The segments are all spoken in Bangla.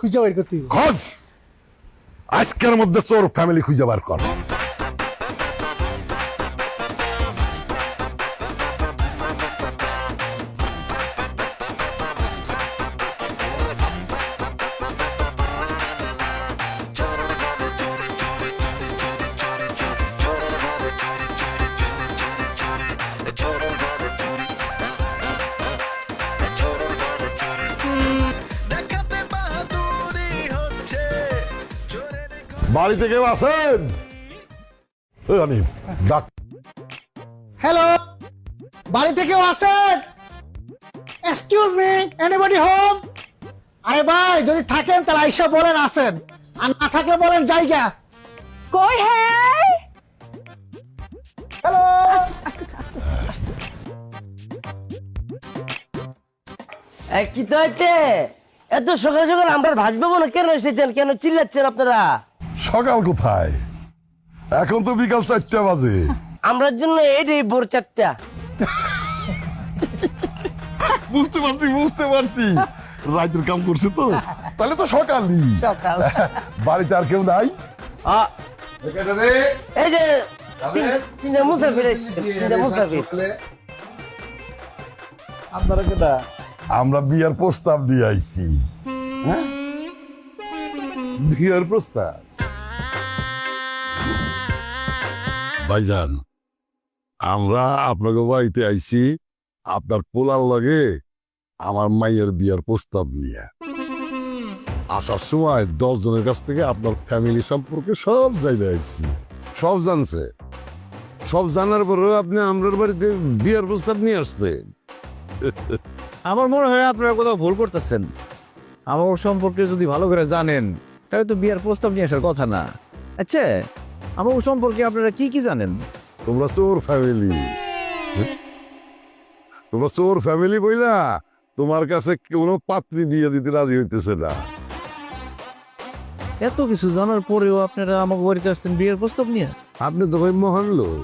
খুঁজে বের করতে হবে। খোঁজ আজকের মধ্যে চোর ফ্যামিলি খুঁজে বার কর। বাড়িতে কেউ আছেন? ওই অনিম ডাক। হ্যালো, বাড়িতে কেউ আছেন? Excuse me, anybody home? আরে ভাই, যদি থাকেন তাহলে আইসা বলেন আছেন, আর না থাকলে বলেন জায়গা। কই হ্যাঁ হ্যালো, কি তো হচ্ছে এত সকাল সকাল আমরা ভাসবো না, কেন এসেছেন, কেন চিল্লাচ্ছেন আপনারা? সকাল কোথায়, এখন তো বিকাল 4টা বাজে। আমরার জন্য এই ভোর 4টা। বুঝতে পারছি রাতের কাম করছে তো, তাহলে তো সকালই। সকাল বাড়িতে আর কেউ নাই? এই যে তিনটা মুসাফির এসেছে, তিনটা মুসাফির। আপনারা কেডা? আমরা বিয়ার প্রস্তাব দিয়ে আইছি। হ্যাঁ, বিয়ার প্রস্তাব। ভাইজান, আমরা আপনাকে বাড়িতে আইছি আপনার পোলার লাগে আমার মাইয়ের বিয়ার প্রস্তাব নিয়ে। আসার সময় 10 জনের কাছ থেকে আপনার ফ্যামিলি সম্পর্কে সব জায়গায় আইছি, সব জানছে। সব জানার পরেও আপনি আমার বাড়িতে বিয়ার প্রস্তাব নিয়ে আসছেন। আমার মনে হয় আপনারা কোথাও ভুল করতেছেন। আমার সম্পর্কে যদি ভালো করে জানেন তাহলে তো বিয়ার প্রস্তাব নিয়ে আসার কথা না। আচ্ছা, আমার সম্পর্কে আপনারা কি কি জানেন? তোমরা চোর ফ্যামিলি, তোমরা চোর ফ্যামিলি বইলা তোমার কাছে কোনো পাত্রী বিয়ে দিতে রাজি হইতেছে না। এত কিছু জানার পরেও আপনারা আমাকে বাড়িতে আসছেন বিয়ের প্রস্তাব নিয়ে? আপনি তো ভাই মহান লোক,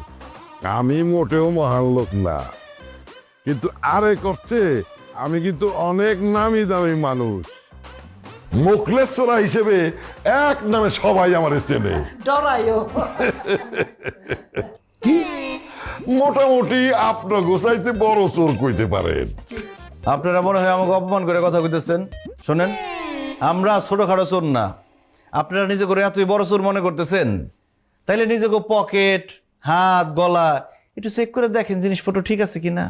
আমি মোটেও মহান লোক না, কিন্তু আরে করছে আমি কিন্তু অনেক নামি দামি মানুষ। মুখলেশ্বরা হিসেবে এক নামে সবাই আমার চেনে। ডরাইও কি মোটামুটি আপনার গোসাইতে বড় চোর কইতে পারেন। আপনারা মনে হয় আমাকে অপমান করে কথা কইতেছেন। শোনেন, আমরা ছোটখাটো চোর না। আপনারা নিজে করে এতই বড় চোর মনে করতেছেন, তাইলে নিজেকে পকেট, হাত, গলা একটু চেক করে দেখেন জিনিসপত্র ঠিক আছে কিনা।